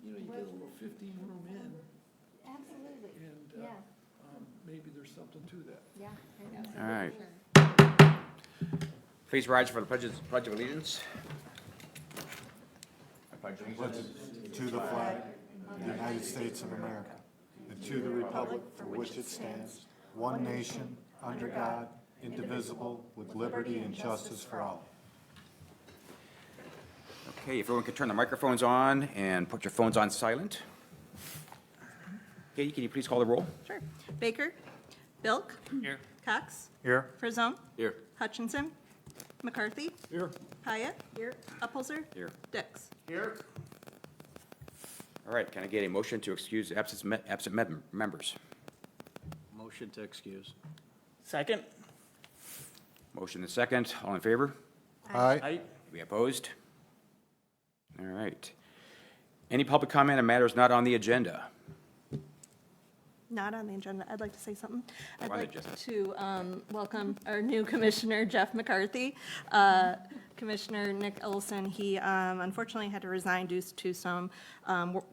you get a little 15-room inn, Absolutely. and Yeah, maybe there's something to that. yeah. I know. All right. Please rise for the Pledge of Allegiance. I pledge allegiance To the flag of the United States of America, and to the republic for which it stands, one nation, under God, indivisible, with liberty and justice for all. Okay, if everyone could turn the microphones on and put your phones on silent. Katie, can you please call the roll? Sure. Baker. Bilk. Here. Cox. Here. Frisone. Here. Hutchinson. McCarthy. Here. Hyatt. Here. Upholzer. Here. Dix. Here. All right, can I get a motion to excuse absent members? Motion to excuse. Second. Motion and second, all in favor? Aye. Any opposed? All right. Any public comment on matters not on the agenda? Not on the agenda. I'd like to say something. I'd On the like agenda. to welcome our new commissioner, Jeff McCarthy. Commissioner Nick Olson, he unfortunately had to resign due to some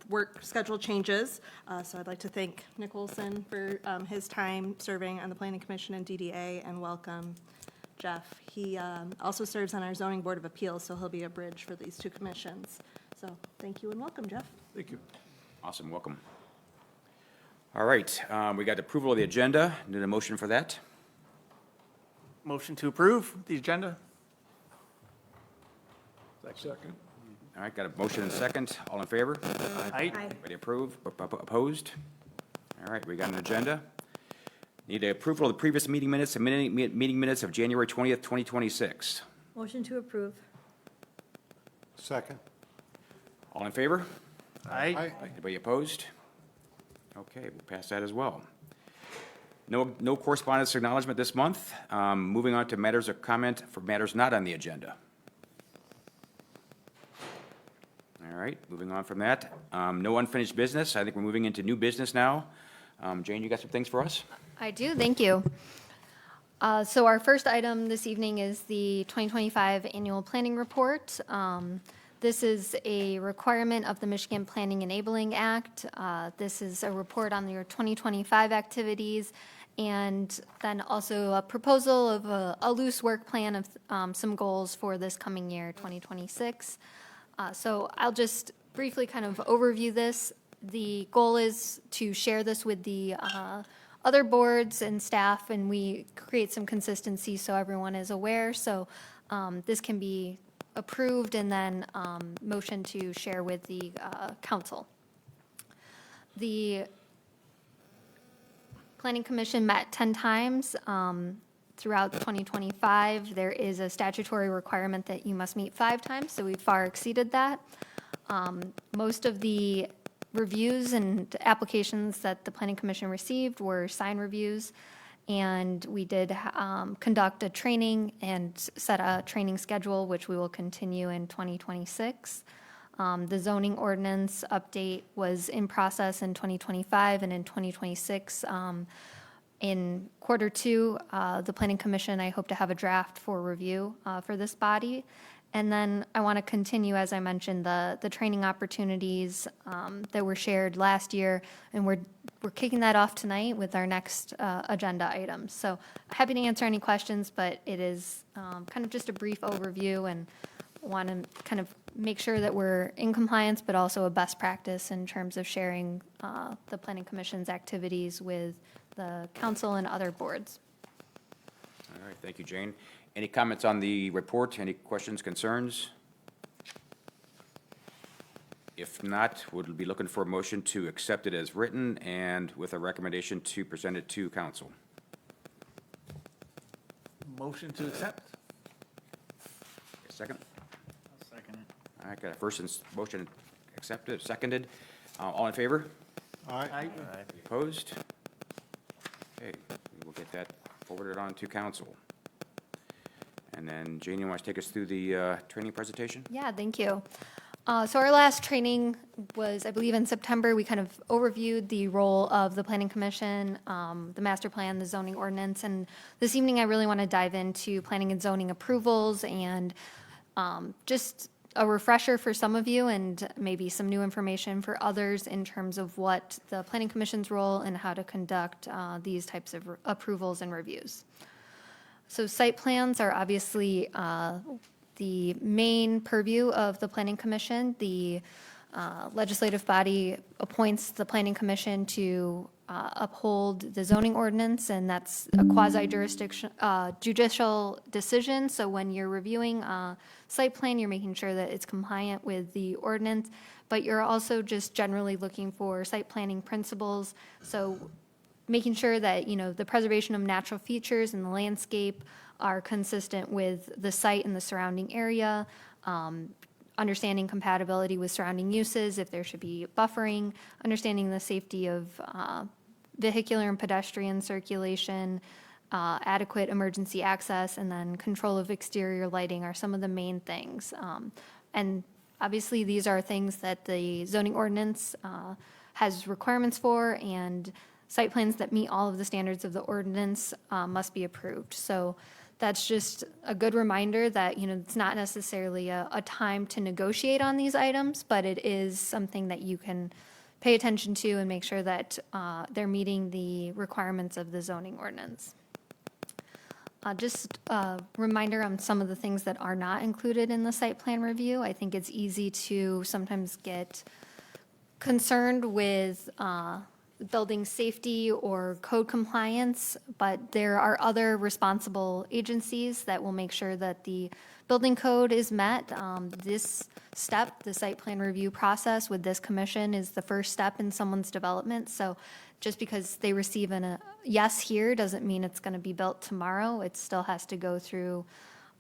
work schedule changes. So I'd like to thank Nick Olson for his time serving on the Planning Commission and DDA, and welcome Jeff. He also serves on our Zoning Board of Appeals, so he'll be a bridge for these two commissions. So thank you and welcome, Jeff. Thank you. Awesome, welcome. All right, we got approval of the agenda. Need a motion for that? Motion to approve the agenda? Second. All right, got a motion and second. All in favor? Aye. Anybody approve? Opposed? All right, we got an agenda. Need a approval of the previous meeting minutes and meeting minutes of January 20th, 2026. Motion to approve. Second. All in favor? Aye. Anybody opposed? Okay, we'll pass that as well. No correspondence acknowledgement this month. Moving on to matters of comment for matters not on the agenda. All right, moving on from that. No unfinished business. I think we're moving into new business now. Jane, you got some things for us? I do, thank you. So our first item this evening is the 2025 Annual Planning Report. This is a requirement of the Michigan Planning Enabling Act. This is a report on your 2025 activities, and then also a proposal of a loose work plan of some goals for this coming year, 2026. So I'll just briefly kind of overview this. The goal is to share this with the other boards and staff, and we create some consistency so everyone is aware. So this can be approved and then motion to share with the council. The Planning Commission met 10 times throughout 2025. There is a statutory requirement that you must meet 5 times, so we far exceeded that. Most of the reviews and applications that the Planning Commission received were sign reviews, and we did conduct a training and set a training schedule, which we will continue in 2026. The zoning ordinance update was in process in 2025, and in 2026, in quarter 2, the Planning Commission, I hope to have a draft for review for this body. And then I want to continue, as I mentioned, the training opportunities that were shared last year, and we're kicking that off tonight with our next agenda items. So happy to answer any questions, but it is kind of just a brief overview, and want to kind of make sure that we're in compliance, but also a best practice in terms of sharing the Planning Commission's activities with the council and other boards. All right, thank you, Jane. Any comments on the report? Any questions, concerns? If not, would be looking for a motion to accept it as written and with a recommendation to present it to council. Motion to accept? Second? Second. All right, got a first motion accepted, seconded. All in favor? Aye. Opposed? Okay, we'll get that forwarded on to council. And then, Jane, you want to take us through the training presentation? Yeah, thank you. So our last training was, I believe, in September. We kind of overviewed the role of the Planning Commission, the master plan, the zoning ordinance, and this evening I really want to dive into planning and zoning approvals and just a refresher for some of you and maybe some new information for others in terms of what the Planning Commission's role and how to conduct these types of approvals and reviews. So site plans are obviously the main purview of the Planning Commission. The legislative body appoints the Planning Commission to uphold the zoning ordinance, and that's a quasi-jurisdiction, judicial decision. So when you're reviewing a site plan, you're making sure that it's compliant with the ordinance, but you're also just generally looking for site planning principles. So making sure that, you know, the preservation of natural features and the landscape are consistent with the site and the surrounding area, understanding compatibility with surrounding uses, if there should be buffering, understanding the safety of vehicular and pedestrian circulation, adequate emergency access, and then control of exterior lighting are some of the main things. And obviously, these are things that the zoning ordinance has requirements for, and site plans that meet all of the standards of the ordinance must be approved. So that's just a good reminder that, you know, it's not necessarily a time to negotiate on these items, but it is something that you can pay attention to and make sure that they're meeting the requirements of the zoning ordinance. Just a reminder on some of the things that are not included in the site plan review. I think it's easy to sometimes get concerned with building safety or code compliance, but there are other responsible agencies that will make sure that the building code is met. This step, the site plan review process with this commission, is the first step in someone's development. So just because they receive a yes here doesn't mean it's going to be built tomorrow. It still has to go through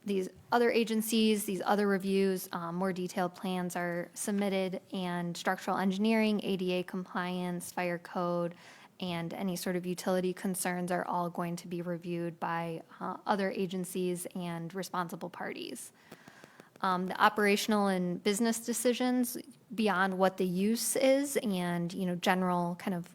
these other agencies, these other reviews. More detailed plans are submitted, and structural engineering, ADA compliance, fire code, and any sort of utility concerns are all going to be reviewed by other agencies and responsible parties. The operational and business decisions beyond what the use is and, you know, general kind of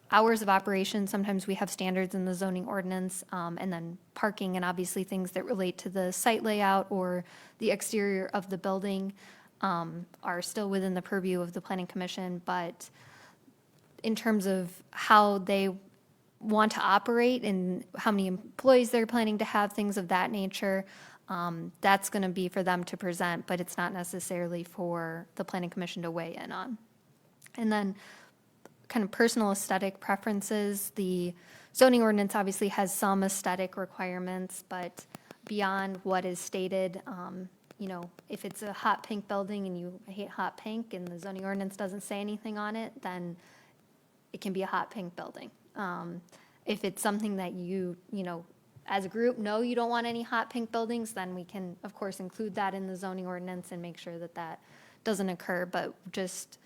hours of operation. Sometimes we have standards in the zoning ordinance, and then parking and obviously things that relate to the site layout or the exterior of the building are still within the purview of the Planning Commission. But in terms of how they want to operate and how many employees they're planning to have, things of that nature, that's going to be for them to present, but it's not necessarily for the Planning Commission to weigh in on. And then kind of personal aesthetic preferences. The zoning ordinance obviously has some aesthetic requirements, but beyond what is stated, you know, if it's a hot pink building and you hate hot pink and the zoning ordinance doesn't say anything on it, then it can be a hot pink building. If it's something that you know, as a group, no, you don't want any hot pink buildings, then we can, of course, include that in the zoning ordinance and make sure that that doesn't occur, but just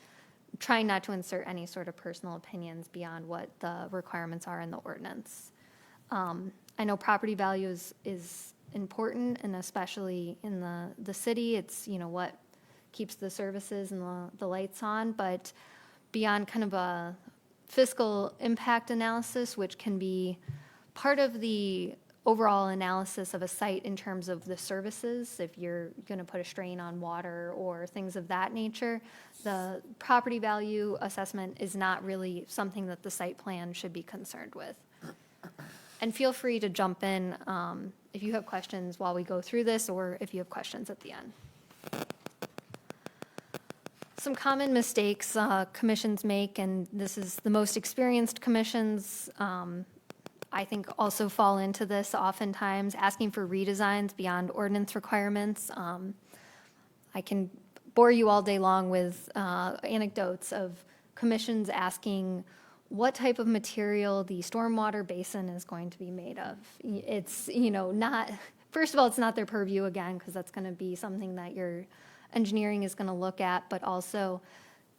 trying not to insert any sort of personal opinions beyond what the requirements are in the ordinance. I know property value is important, and especially in the city, it's, you know, what keeps the services and the lights on, but beyond kind of a fiscal impact analysis, which can be part of the overall analysis of a site in terms of the services, if you're going to put a strain on water or things of that nature, the property value assessment is not really something that the site plan should be concerned with. And feel free to jump in if you have questions while we go through this, or if you have questions at the end. Some common mistakes commissions make, and this is the most experienced commissions, I think also fall into this oftentimes, asking for redesigns beyond ordinance requirements. I can bore you all day long with anecdotes of commissions asking what type of material the stormwater basin is going to be made of. It's, you know, not, first of all, it's not their purview again, because that's going to be something that your engineering is going to look at, but also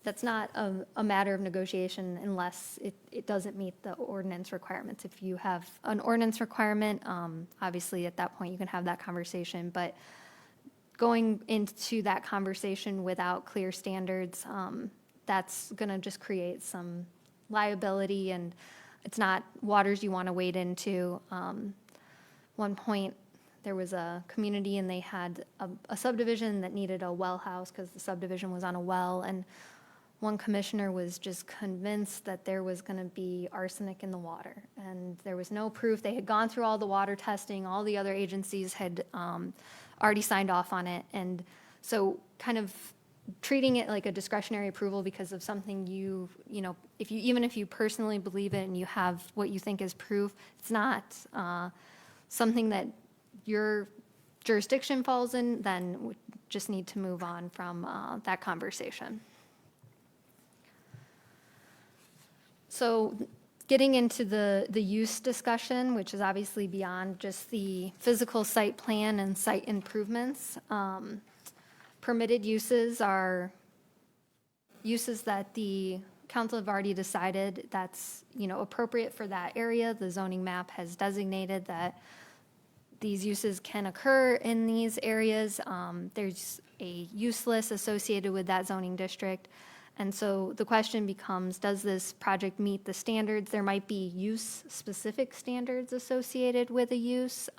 that's not a matter of negotiation unless it doesn't meet the ordinance requirements. If you have an ordinance requirement, obviously at that point you can have that conversation, but going into that conversation without clear standards, that's going to just create some liability, and it's not waters you want to wade into. One point there was a community and they had a subdivision that needed a well house because the subdivision was on a well. And one commissioner was just convinced that there was going to be arsenic in the water. And there was no proof. They had gone through all the water testing. All the other agencies had already signed off on it. And so kind of treating it like a discretionary approval because of something you know, even if you personally believe it and you have what you think is proof, it's not something that your jurisdiction falls in, then we just need to move on from that conversation. So getting into the use discussion, which is obviously beyond just the physical site plan and site improvements, permitted uses are uses that the council have already decided that's, appropriate for that area. The zoning map has designated that these uses can occur in these areas. There's a use list associated with that zoning district. And so the question becomes, does this project meet the standards? There might be use-specific standards associated with a use,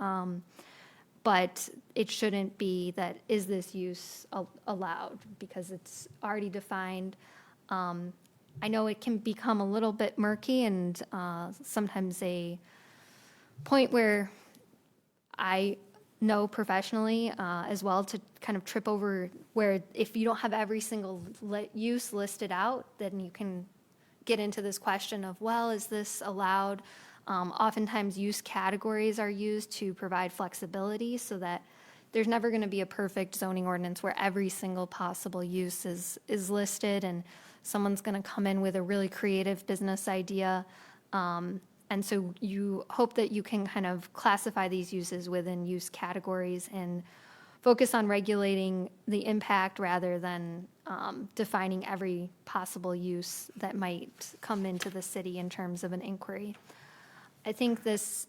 but it shouldn't be that, is this use allowed? Because it's already defined. I know it can become a little bit murky and sometimes a point where I know professionally as well to kind of trip over where if you don't have every single use listed out, then you can get into this question of, well, is this allowed? Oftentimes use categories are used to provide flexibility so that there's never going to be a perfect zoning ordinance where every single possible use is listed and someone's going to come in with a really creative business idea. And so you hope that you can kind of classify these uses within use categories and focus on regulating the impact rather than defining every possible use that might come into the city in terms of an inquiry. I think this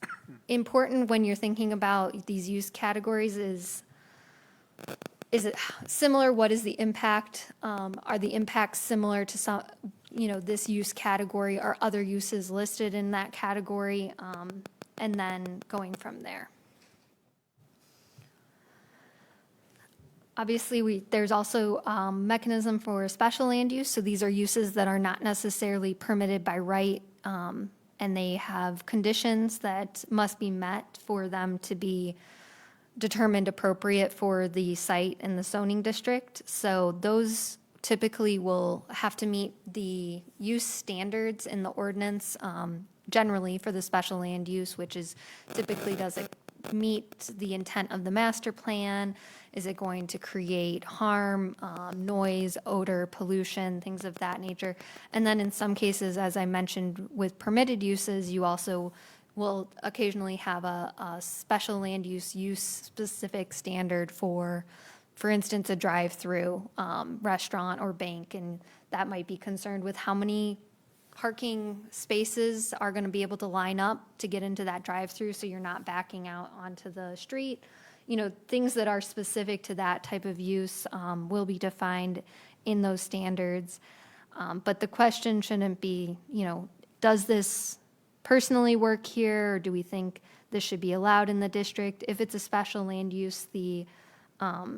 important when you're thinking about these use categories is it similar? What is the impact? Are the impacts similar to some, this use category? Are other uses listed in that category? And then going from there. Obviously, there's also a mechanism for special land use. So these are uses that are not necessarily permitted by right, and they have conditions that must be met for them to be determined appropriate for the site and the zoning district. So those typically will have to meet the use standards in the ordinance, generally for the special land use, which is typically, does it meet the intent of the master plan? Is it going to create harm, noise, odor, pollution, things of that nature? And then in some cases, as I mentioned, with permitted uses, you also will occasionally have a special land use specific standard for instance, a drive-through restaurant or bank, and that might be concerned with how many parking spaces are going to be able to line up to get into that drive-through so you're not backing out onto the street. Things that are specific to that type of use will be defined in those standards. But the question shouldn't be, does this personally work here, or do we think this should be allowed in the district? If it's a special land use, the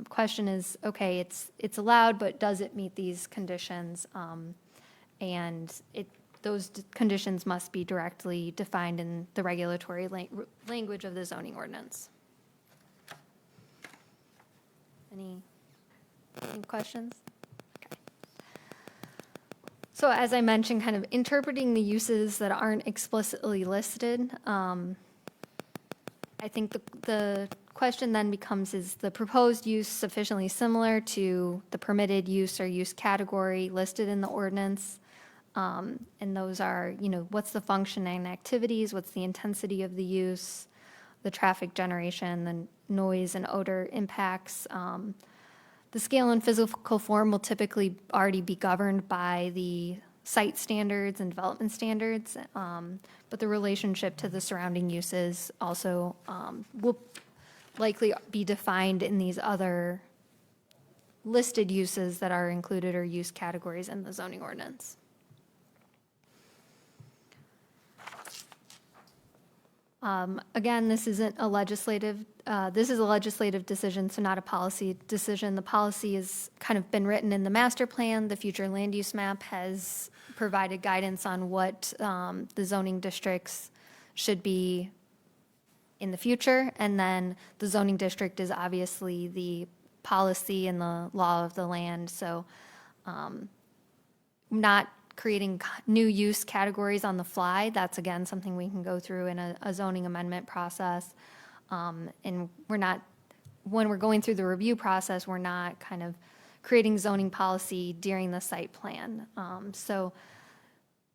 question is, okay, it's allowed, but does it meet these conditions? And those conditions must be directly defined in the regulatory language of the zoning ordinance. Any questions? Okay. So as I mentioned, kind of interpreting the uses that aren't explicitly listed, I think the question then becomes, is the proposed use sufficiently similar to the permitted use or use category listed in the ordinance? And those are, what's the function and activities, what's the intensity of the use, the traffic generation, the noise and odor impacts. The scale and physical form will typically already be governed by the site standards and development standards, but the relationship to the surrounding uses also will likely be defined in these other listed uses that are included or use categories in the zoning ordinance. Again, this isn't a legislative this is a legislative decision, so not a policy decision. The policy has kind of been written in the master plan. The future land use map has provided guidance on what the zoning districts should be in the future. And then the zoning district is obviously the policy and the law of the land. So not creating new use categories on the fly. That's, again, something we can go through in a zoning amendment process. And we're not, when we're going through the review process, we're not kind of creating zoning policy during the site plan. So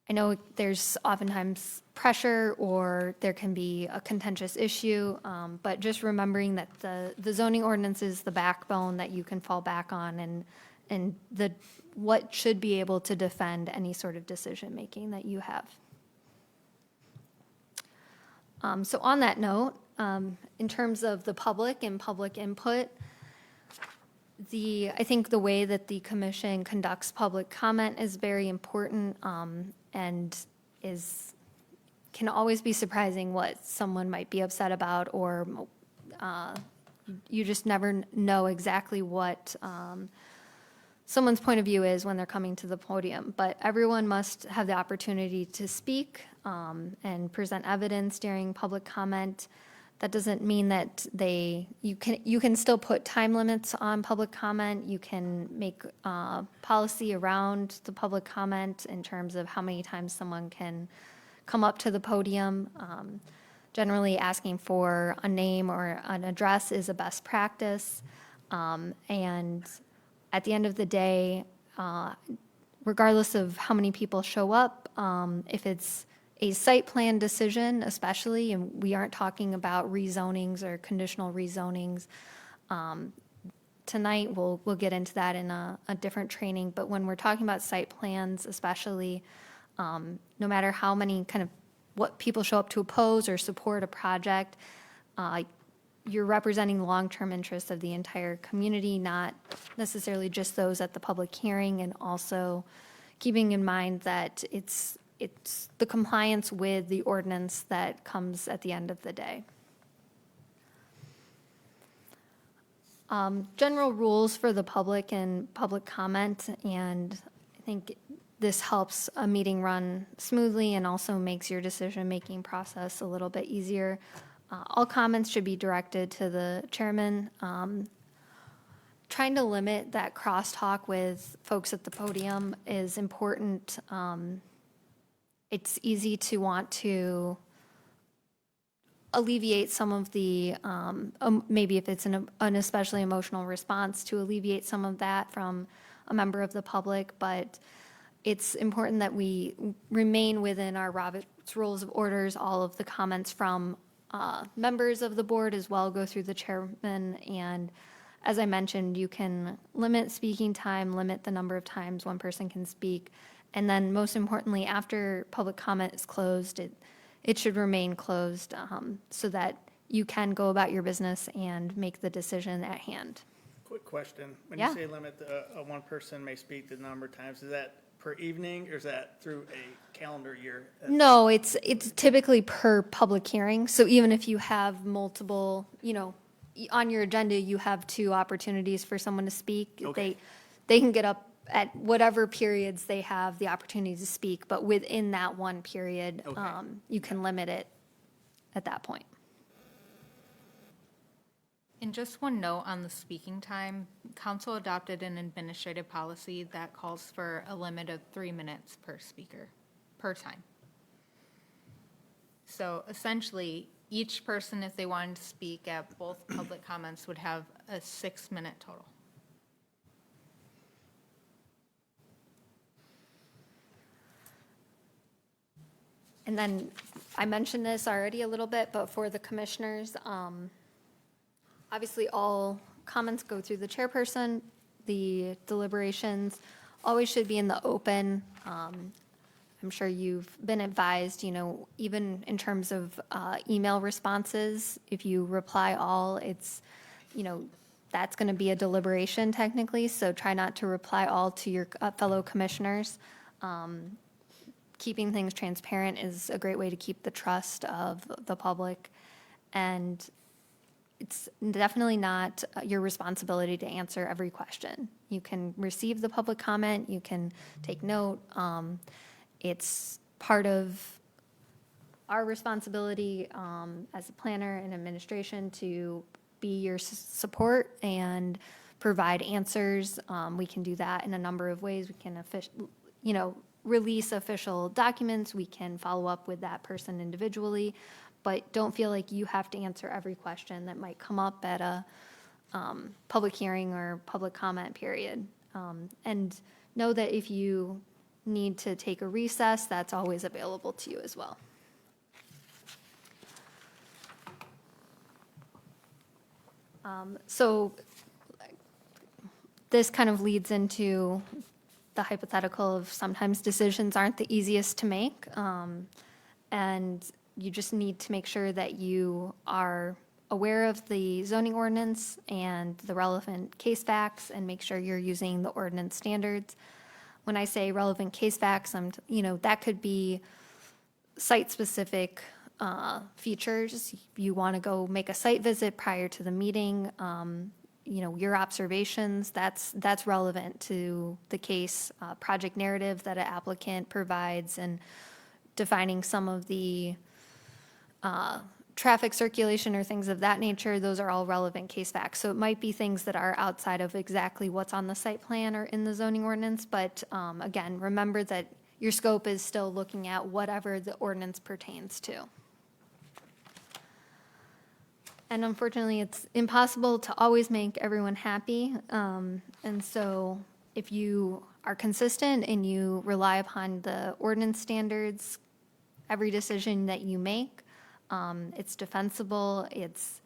I know there's oftentimes pressure or there can be a contentious issue, but just remembering that the zoning ordinance is the backbone that you can fall back on and what should be able to defend any sort of decision-making that you have. So on that note, in terms of the public and public input, I think the way that the commission conducts public comment is very important, and can always be surprising what someone might be upset about, or you just never know exactly what someone's point of view is when they're coming to the podium. But everyone must have the opportunity to speak and present evidence during public comment. That doesn't mean that you can still put time limits on public comment. You can make policy around the public comment in terms of how many times someone can come up to the podium. Generally, asking for a name or an address is a best practice. And at the end of the day, regardless of how many people show up, if it's a site plan decision especially, and we aren't talking about rezonings or conditional rezonings. Tonight, we'll get into that in a different training, but when we're talking about site plans especially, no matter how many what people show up to oppose or support a project, you're representing the long-term interests of the entire community, not necessarily just those at the public hearing, and also keeping in mind that it's the compliance with the ordinance that comes at the end of the day. General rules for the public and public comment, and I think this helps a meeting run smoothly and also makes your decision-making process a little bit easier. All comments should be directed to the chairman. Trying to limit that crosstalk with folks at the podium is important. It's easy to want to alleviate some of the, maybe if it's an especially emotional response, to alleviate some of that from a member of the public, but it's important that we remain within our Robert's Rules of Orders. All of the comments from members of the board as well go through the chairman, and as I mentioned, you can limit speaking time, limit the number of times one person can speak. And then most importantly, after public comment is closed, it should remain closed so that you can go about your business and make the decision at hand. Quick question. When Yeah. you say limit, one person may speak the number of times, is that per evening or is that through a calendar year? No, it's typically per public hearing. So even if you have multiple, on your agenda, you have 2 opportunities for someone to speak. Okay. They can get up at whatever periods they have the opportunity to speak, but within that one period, Okay. You can limit it at that point. And just one note on the speaking time, council adopted an administrative policy that calls for a limit of 3 minutes per speaker, per time. So essentially, each person, if they wanted to speak at both public comments, would have a 6-minute total. And then, I mentioned this already a little bit, but for the commissioners, obviously all comments go through the chairperson. The deliberations always should be in the open. I'm sure you've been advised, even in terms of email responses, if you reply all, it's, that's going to be a deliberation technically, so try not to reply all to your fellow commissioners. Keeping things transparent is a great way to keep the trust of the public. And it's definitely not your responsibility to answer every question. You can receive the public comment, you can take note. It's part of our responsibility as a planner and administration to be your support and provide answers. We can do that in a number of ways. We can release official documents. We can follow up with that person individually, but don't feel like you have to answer every question that might come up at a public hearing or public comment period. And know that if you need to take a recess, that's always available to you as well. So this kind of leads into the hypothetical of sometimes decisions aren't the easiest to make. And you just need to make sure that you are aware of the zoning ordinance and the relevant case facts and make sure you're using the ordinance standards. When I say relevant case facts, that could be site-specific features. You want to go make a site visit prior to the meeting. Your observations, that's relevant to the case. Project narrative that an applicant provides and defining some of the traffic circulation or things of that nature, those are all relevant case facts. So it might be things that are outside of exactly what's on the site plan or in the zoning ordinance, but again, remember that your scope is still looking at whatever the ordinance pertains to. And unfortunately, it's impossible to always make everyone happy. And so if you are consistent and you rely upon the ordinance standards, every decision that you make, it's defensible. It's,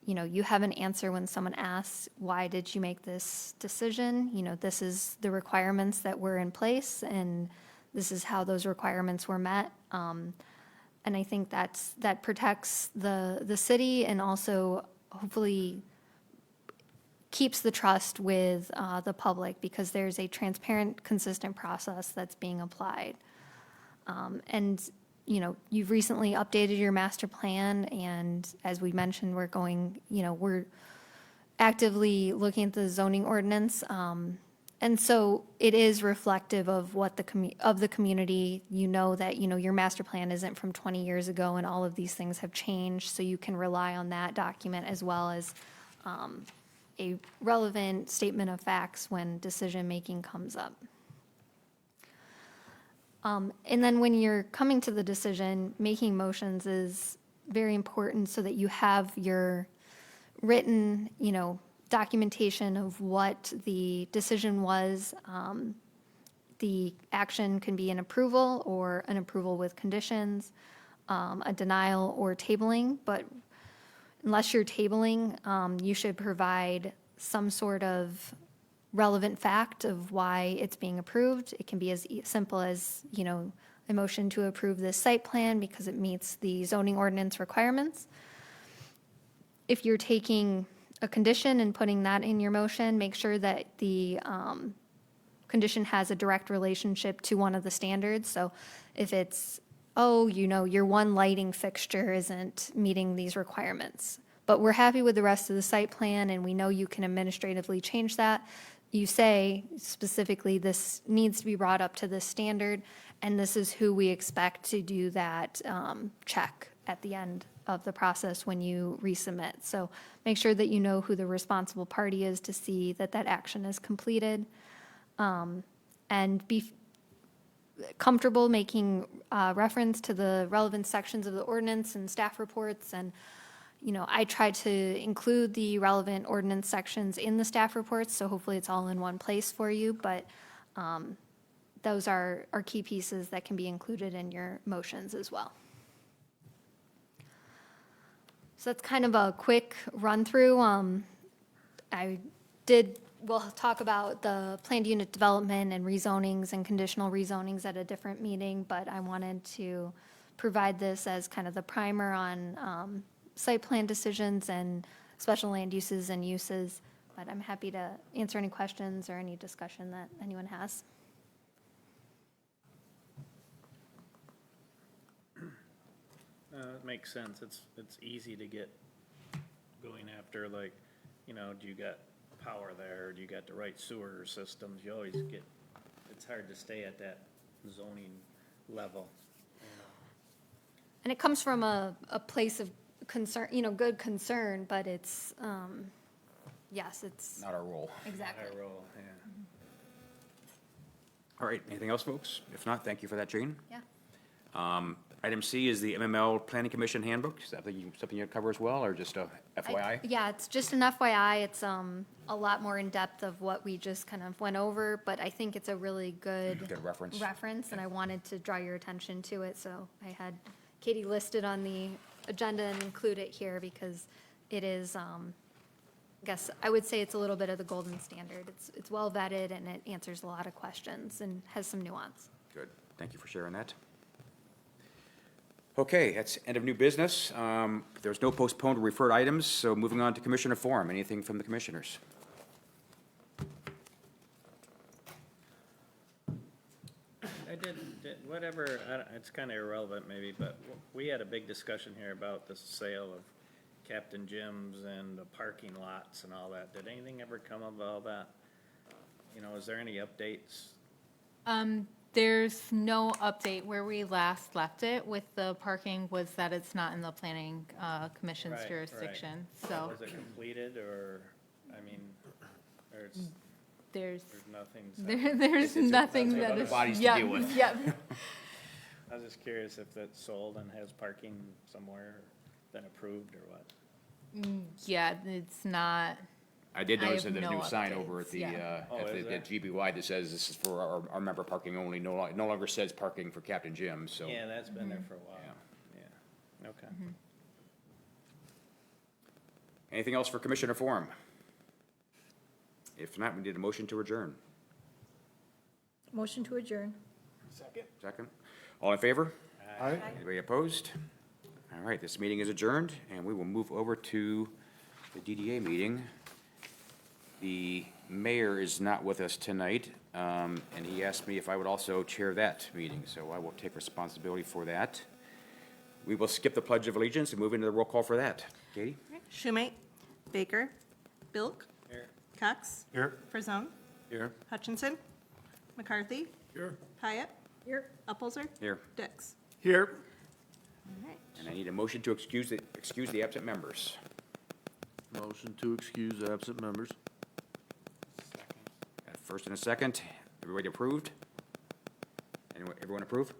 you have an answer when someone asks, why did you make this decision? This is the requirements that were in place, and this is how those requirements were met. And I think that protects the city and also hopefully keeps the trust with the public because there's a transparent, consistent process that's being applied. And, you've recently updated your master plan, and as we mentioned, we're actively looking at the zoning ordinance. And so it is reflective of what the community, that, your master plan isn't from 20 years ago and all of these things have changed. So you can rely on that document as well as a relevant statement of facts when decision-making comes up. And then when you're coming to the decision, making motions is very important so that you have your written, documentation of what the decision was. The action can be an approval or an approval with conditions, a denial or tabling, but unless you're tabling, you should provide some sort of relevant fact of why it's being approved. It can be as simple as, a motion to approve this site plan because it meets the zoning ordinance requirements. If you're taking a condition and putting that in your motion, make sure that the condition has a direct relationship to one of the standards. So if it's, your one lighting fixture isn't meeting these requirements, but we're happy with the rest of the site plan and we know you can administratively change that, you say specifically this needs to be brought up to this standard and this is who we expect to do that check at the end of the process when you resubmit. So make sure that you know who the responsible party is to see that that action is completed. And be comfortable making reference to the relevant sections of the ordinance and staff reports. And, I try to include the relevant ordinance sections in the staff reports, so hopefully it's all in one place for you. But those are key pieces that can be included in your motions as well. So that's kind of a quick run-through. We'll talk about the planned unit development and rezonings and conditional rezonings at a different meeting, but I wanted to provide this as kind of the primer on site plan decisions and special land uses and uses. But I'm happy to answer any questions or any discussion that anyone has. It makes sense. It's easy to get going after, like, do you got power there? Do you got the right sewer systems? You always get, it's hard to stay at that zoning level. And it comes from a place of concern, good concern, but it's, yes, it's, Not our role. exactly. High roll, yeah. All right, anything else, folks? If not, thank you for that, Jane. Yeah. Item C is the MML Planning Commission Handbook. Is that something you cover as well, or just a FYI? Yeah, it's just an FYI. It's a lot more in depth of what we just kind of went over, but I think it's a really good Good reference. and I wanted to draw your attention to it, so I had Katie listed on the agenda and include it here because it is, I guess, I would say it's a little bit of the golden standard. It's well vetted and it answers a lot of questions and has some nuance. Good, thank you for sharing that. Okay, that's end of new business. There's no postponed or referred items, so moving on to Commissioner Forum. Anything from the commissioners? Whatever, it's kind of irrelevant maybe, but we had a big discussion here about the sale of Captain Jim's and the parking lots and all that. Did anything ever come of all that? Is there any updates? There's no update. Where we last left it with the parking was that it's not in the planning commission's Right, jurisdiction, right. so Was it completed or, or it's, there's, nothing? there's nothing that other is. bodies to Yep, deal with. Yep. I was just curious if that's sold and has parking somewhere been approved or what? Yeah, it's not, I did I notice have that there's a no new sign over at updates, the, yeah. Oh, at is the there? GBY that says this is for our member parking only, no longer says parking for Captain Jim, so. Yeah, that's been there Mm-hmm. for a while. Yeah, okay. Anything else for Commissioner Forum? If not, we need a motion to adjourn. Motion to adjourn. Second? All in favor? Aye. Anybody opposed? All right, this meeting is adjourned, and we will move over to the DDA meeting. The mayor is not with us tonight, and he asked me if I would also chair that meeting, so I will take responsibility for that. We will skip the Pledge of Allegiance and move into the roll call for that. Katie? Schumate, Baker, Bilk, Here. Cox, Here. Frisone, Here. Hutchinson, McCarthy, Here. Hyatt, Here. Upholzer, Here. Dix. Here. All right. And I need a motion to excuse the absent members. Motion to excuse absent members. Got a first and a second. Everybody approved? Everyone approve?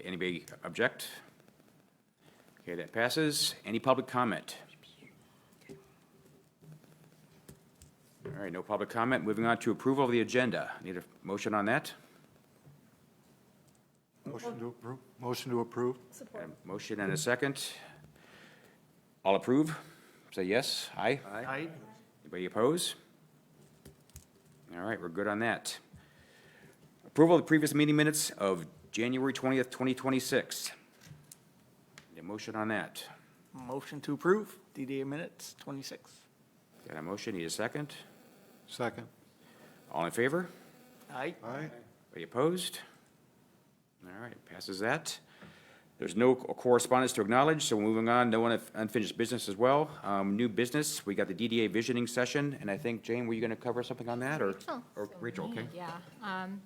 Anybody object? Okay, that passes. Any public comment? All right, no public comment. Moving on to approval of the agenda. Need a motion on that? Motion to approve. Motion to approve. Got a motion and a second. All approve? Say yes. Aye. Aye. Anybody oppose? All right, we're good on that. Approval of the previous meeting minutes of January 20th, 2026. Need a motion on that. Motion to approve, DDA minutes 26. Got a motion, need a second? Second. All in favor? Aye. Aye. Anybody opposed? All right, passes that. There's no correspondence to acknowledge, so moving on, no unfinished business as well. New business, we got the DDA visioning session, and I think, Jane, were you gonna cover something on that, or? Rachel. Or Rachel, okay. yeah.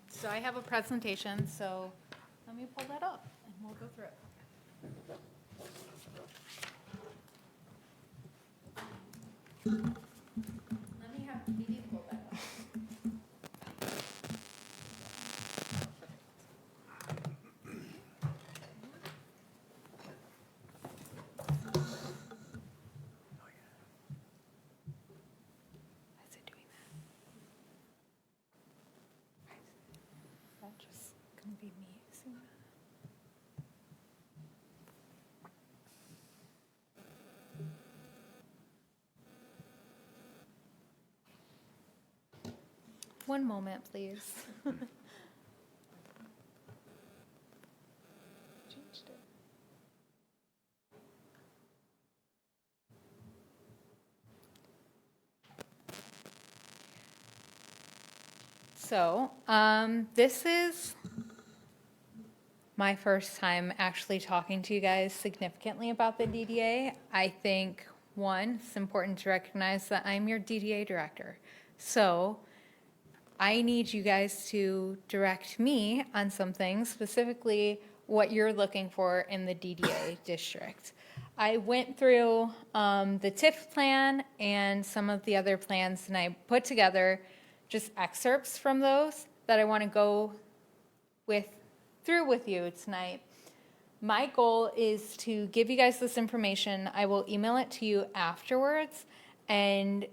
So I have a presentation, so let me pull that up and we'll go through it. Let me have Dee pull that up. Why is it doing that? Is that just gonna be me using that? One moment, please. Changed it. So, this is my first time actually talking to you guys significantly about the DDA. I think, one, it's important to recognize that I'm your DDA director. So I need you guys to direct me on some things, specifically what you're looking for in the DDA district. I went through the TIF plan and some of the other plans, and I put together just excerpts from those that I want to go through with you tonight. My goal is to give you guys this information. I will email it to you afterwards, and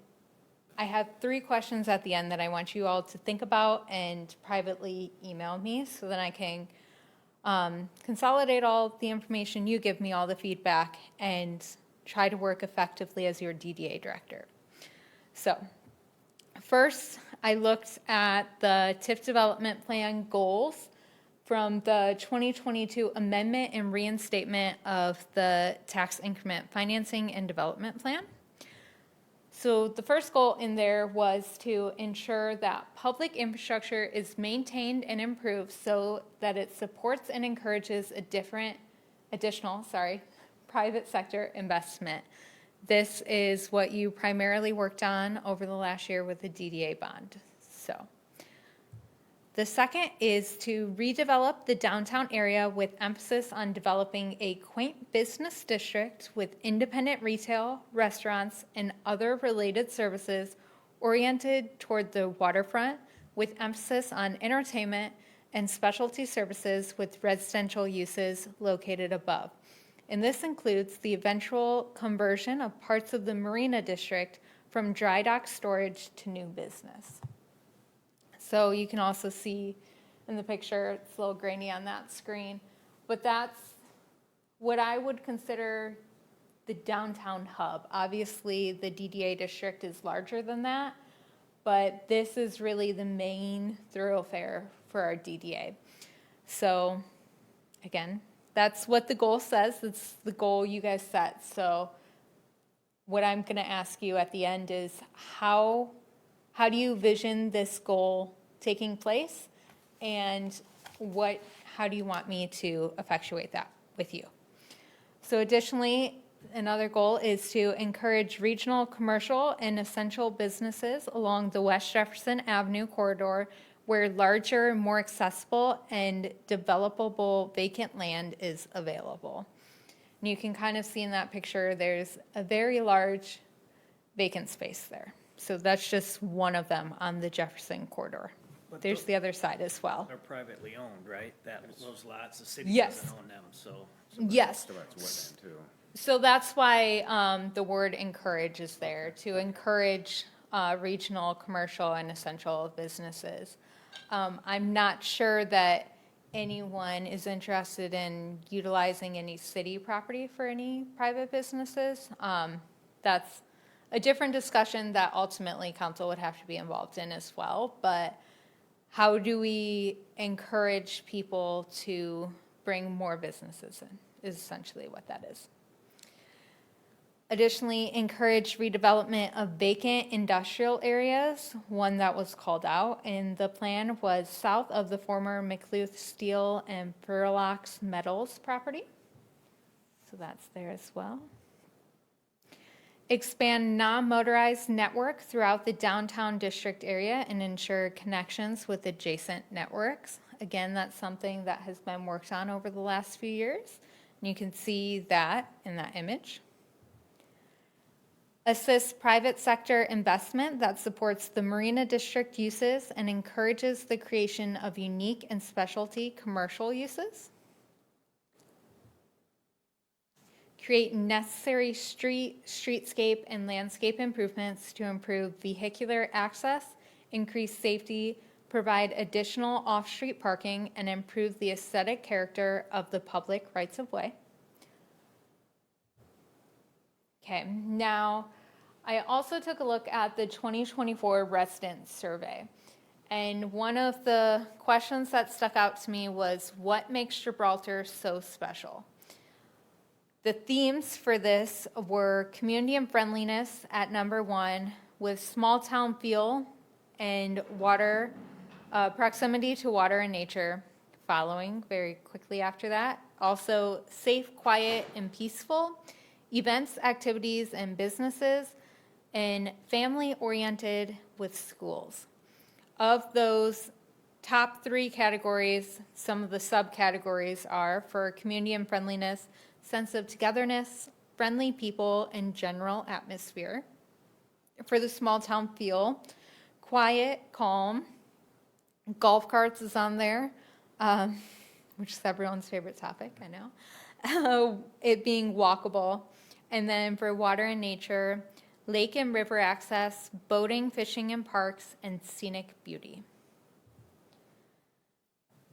I have 3 questions at the end that I want you all to think about and privately email me so that I can consolidate all the information you give me, all the feedback, and try to work effectively as your DDA director. So first, I looked at the TIF development plan goals from the 2022 amendment and reinstatement of the tax increment financing and development plan. So the first goal in there was to ensure that public infrastructure is maintained and improved so that it supports and encourages additional private sector investment. This is what you primarily worked on over the last year with the DDA bond. So the second is to redevelop the downtown area with emphasis on developing a quaint business district with independent retail, restaurants, and other related services oriented toward the waterfront with emphasis on entertainment and specialty services with residential uses located above. And this includes the eventual conversion of parts of the Marina District from dry dock storage to new business. So you can also see in the picture, it's a little grainy on that screen, but that's what I would consider the downtown hub. Obviously, the DDA district is larger than that, but this is really the main thoroughfare for our DDA. So again, that's what the goal says. It's the goal you guys set. So what I'm going to ask you at the end is how do you vision this goal taking place, and how do you want me to effectuate that with you? So additionally, another goal is to encourage regional commercial and essential businesses along the West Jefferson Avenue corridor where larger, more accessible, and developable vacant land is available. And you can kind of see in that picture, there's a very large vacant space there. So that's just one of them on the Jefferson corridor. But There's the other side as well. They're privately owned, right? Those lots, the city Yes. doesn't own them, so. Yes. So that's wetland too. So that's why the word encourage is there, to encourage regional, commercial, and essential businesses. I'm not sure that anyone is interested in utilizing any city property for any private businesses. That's a different discussion that ultimately council would have to be involved in as well. But how do we encourage people to bring more businesses in is essentially what that is. Additionally, encourage redevelopment of vacant industrial areas. One that was called out in the plan was south of the former McLuth Steel and Furlox Metals property. So that's there as well. Expand non-motorized network throughout the downtown district area and ensure connections with adjacent networks. Again, that's something that has been worked on over the last few years. And you can see that in that image. Assist private sector investment that supports the Marina District uses and encourages the creation of unique and specialty commercial uses. Create necessary streetscape and landscape improvements to improve vehicular access, increase safety, provide additional off-street parking, and improve the aesthetic character of the public rights-of-way. Okay, now I also took a look at the 2024 resident survey. And one of the questions that stuck out to me was, what makes Gibraltar so special? The themes for this were community and friendliness at number 1, with small town feel and water, proximity to water and nature, following very quickly after that. Also, safe, quiet, and peaceful, events, activities, and businesses, and family-oriented with schools. Of those top 3 categories, some of the subcategories are for community and friendliness, sense of togetherness, friendly people, and general atmosphere. For the small town feel, quiet, calm, golf carts is on there, which is everyone's favorite topic, I know. It being walkable. And then for water and nature, lake and river access, boating, fishing and parks, and scenic beauty.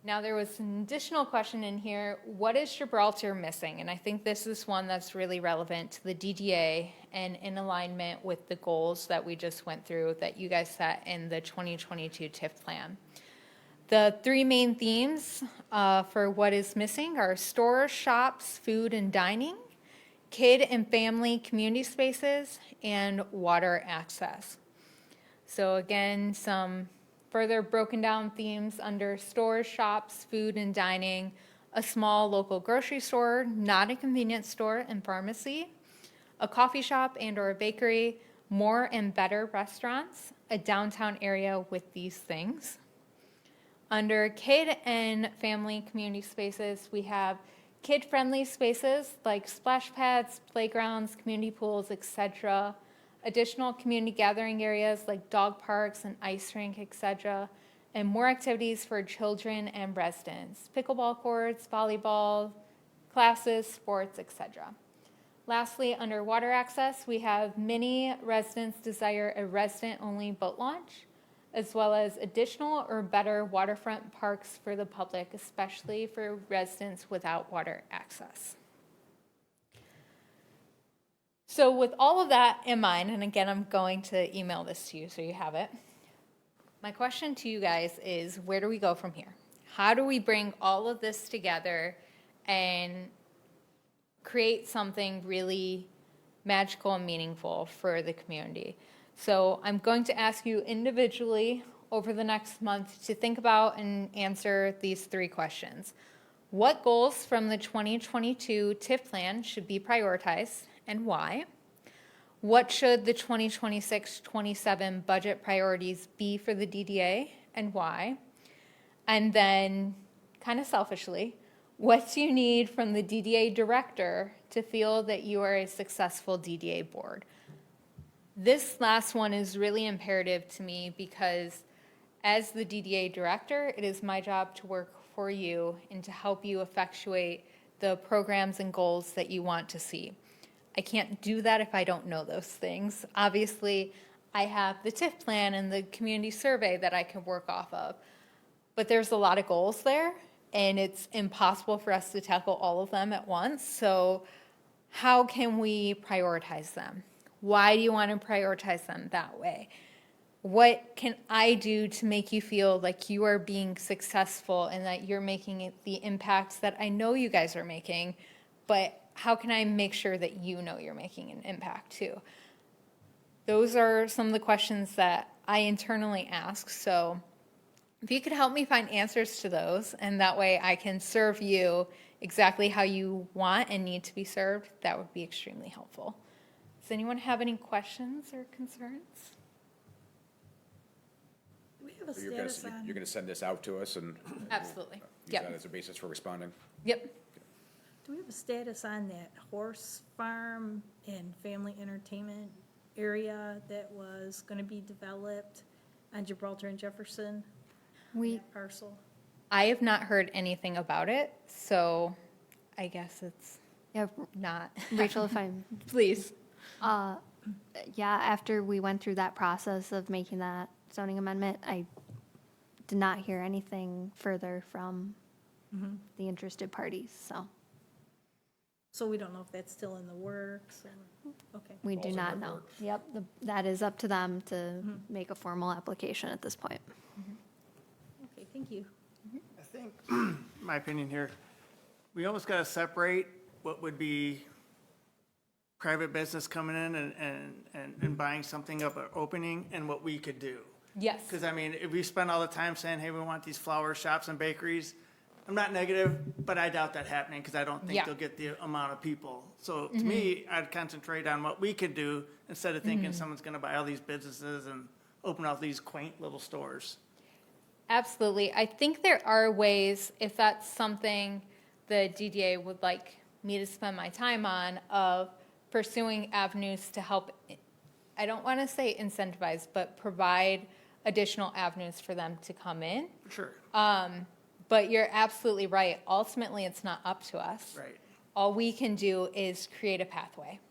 Now, there was an additional question in here, what is Gibraltar missing? And I think this is one that's really relevant to the DDA and in alignment with the goals that we just went through that you guys set in the 2022 TIF plan. The 3 main themes for what is missing are stores, shops, food and dining, kid and family community spaces, and water access. So again, some further broken down themes under stores, shops, food and dining, a small local grocery store, not a convenience store and pharmacy, a coffee shop and or a bakery, more and better restaurants, a downtown area with these things. Under kid and family community spaces, we have kid-friendly spaces like splash pads, playgrounds, community pools, etc. Additional community gathering areas like dog parks and ice rink, etc. And more activities for children and residents, pickleball courts, volleyball, classes, sports, etc. Lastly, under water access, we have many residents desire a resident-only boat launch, as well as additional or better waterfront parks for the public, especially for residents without water access. So with all of that in mind, and again, I'm going to email this to you so you have it. My question to you guys is, where do we go from here? How do we bring all of this together and create something really magical and meaningful for the community? So I'm going to ask you individually over the next month to think about and answer these 3 questions. What goals from the 2022 TIF plan should be prioritized and why? What should the 2026-27 budget priorities be for the DDA and why? And then, kind of selfishly, what do you need from the DDA director to feel that you are a successful DDA board? This last one is really imperative to me because as the DDA director, it is my job to work for you and to help you effectuate the programs and goals that you want to see. I can't do that if I don't know those things. Obviously, I have the TIF plan and the community survey that I can work off of, but there's a lot of goals there, and it's impossible for us to tackle all of them at once. So how can we prioritize them? Why do you want to prioritize them that way? What can I do to make you feel like you are being successful and that you're making the impacts that I know you guys are making, but how can I make sure that you know you're making an impact too? Those are some of the questions that I internally ask. So if you could help me find answers to those, and that way I can serve you exactly how you want and need to be served, that would be extremely helpful. Does anyone have any questions or concerns? Do we have a So you're gonna, status on, you're gonna send this out to us and Absolutely. use Yep. that as a basis for responding? Yep. do we have a status on that horse farm and family entertainment area that was gonna be developed on Gibraltar and Jefferson? We, That parcel? I have not heard anything about it, so I guess it's yeah, not. Rachel, if I'm, Please. yeah, after we went through that process of making that zoning amendment, I did not hear anything further from the interested parties, so So we don't know if that's still in the works or, okay. we do not know. Yep, that is up to them to make a formal application at this point. Okay, thank you. I think, my opinion here, we almost gotta separate what would be private business coming in and buying something up or opening and what we could do. Yes. Because I mean, if we spend all the time saying, hey, we want these flower shops and bakeries, I'm not negative, but I doubt that happening because I don't think Yeah. they'll get the amount of people. So to me, I'd concentrate on what we could do instead of thinking someone's going to buy all these businesses and open all these quaint little stores. Absolutely. I think there are ways, if that's something the DDA would like me to spend my time on, of pursuing avenues to help, I don't want to say incentivize, but provide additional avenues for them to come in. Sure. But you're absolutely right. Ultimately, it's not up to us. Right. All we can do is create a pathway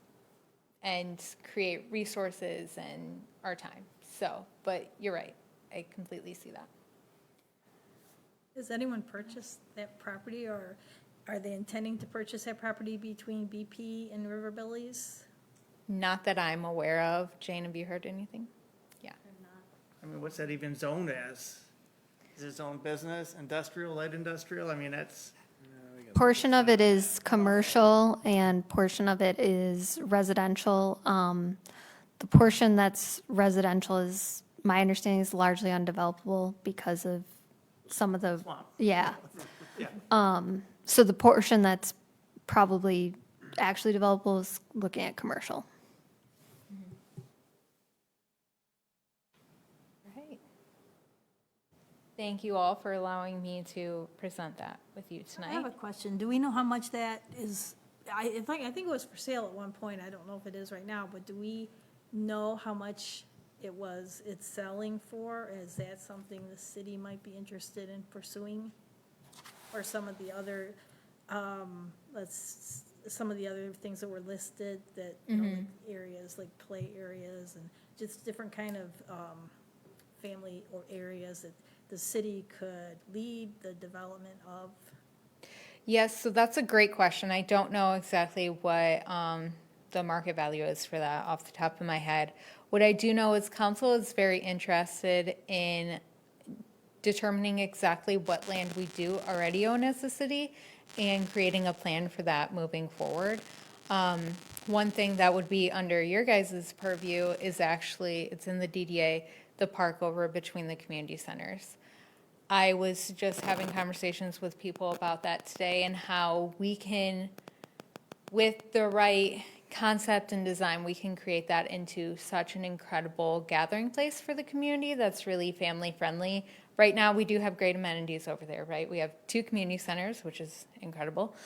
and create resources and our time. So, but you're right. I completely see that. Has anyone purchased that property, or are they intending to purchase that property between BP and River Billies? Not that I'm aware of. Jane, have you heard anything? Yeah. I mean, what's that even zoned as? Is it zoned business, industrial, light industrial? I mean, that's, Portion of it is commercial and portion of it is residential. The portion that's residential is, my understanding, is largely undevelopable because of some of the, swamp. yeah. Yeah. So the portion that's probably actually developable is looking at commercial. Right. Thank you all for allowing me to present that with you I have a tonight. question. Do we know how much that is? I think it was for sale at one point. I don't know if it is right now, but do we know how much it's selling for? Is that something the city might be interested in pursuing? Or some of the other, some of the other things that were listed that, you know, like areas, like play areas and just different kind of, family or areas that the city could lead the development of? Yes, so that's a great question. I don't know exactly what the market value is for that off the top of my head. What I do know is council is very interested in determining exactly what land we do already own as a city and creating a plan for that moving forward. One thing that would be under your guys' purview is actually, it's in the DDA, the park over between the community centers. I was just having conversations with people about that today and how we can, with the right concept and design, we can create that into such an incredible gathering place for the community that's really family friendly. Right now, we do have great amenities over there, right? We have 2 community centers, which is incredible.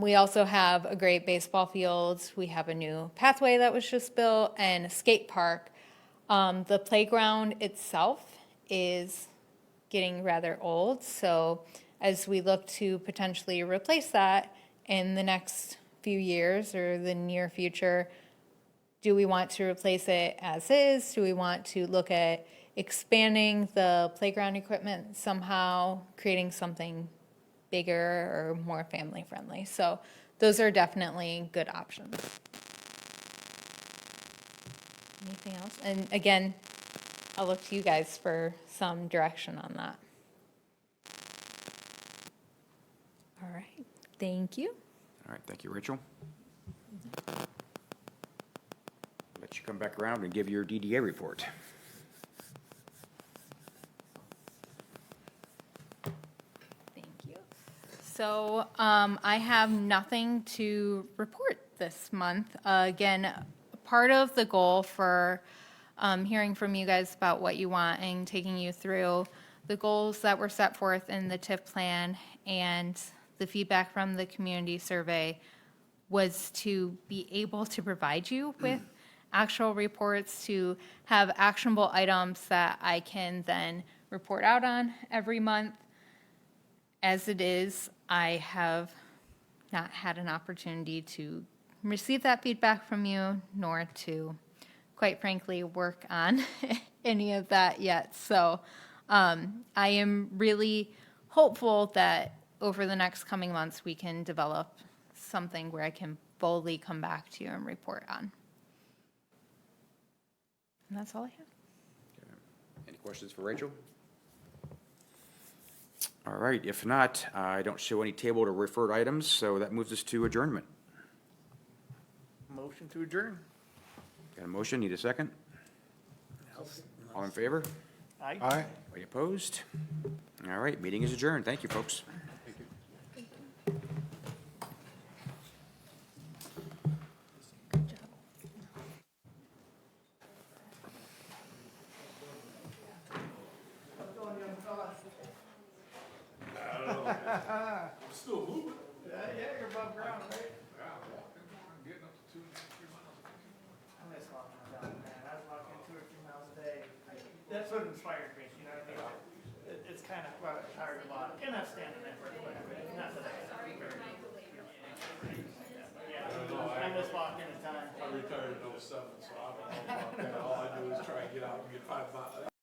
We also have a great baseball field. We have a new pathway that was just built and a skate park. The playground itself is getting rather old, so as we look to potentially replace that in the next few years or the near future, do we want to replace it as is? Do we want to look at expanding the playground equipment somehow, creating something bigger or more family friendly? So those are definitely good options. Anything else? And again, I'll look to you guys for some direction on that. All right, thank you. All right, thank you, Rachel. Let you come back around and give your DDA report. Thank you. So I have nothing to report this month. Again, part of the goal for hearing from you guys about what you want and taking you through the goals that were set forth in the TIF plan and the feedback from the community survey was to be able to provide you with actual reports, to have actionable items that I can then report out on every month. As it is, I have not had an opportunity to receive that feedback from you, nor to, quite frankly, work on any of that yet. So I am really hopeful that over the next coming months, we can develop something where I can boldly come back to you and report on. And that's all I have. Any questions for Rachel? All right, if not, I don't show any table to referred items, so that moves us to adjournment. Motion to adjourn. Got a motion, need a second? All in favor? Aye. Aye. Any opposed? All right, meeting is adjourned. Thank you, folks. Still moving. Yeah, you're above ground, right? Yeah, I'm getting up to 2.5, 3 miles. I miss walking down, man. I was walking 2 or 3 miles a day. That's what inspired me, you know what I mean? It's kind of hard to walk, and I'm standing there for quite a bit, not that I am very, yeah, I miss walking the time. I retired in '07, so I don't know about that. All I do is try and get out and get 5 miles.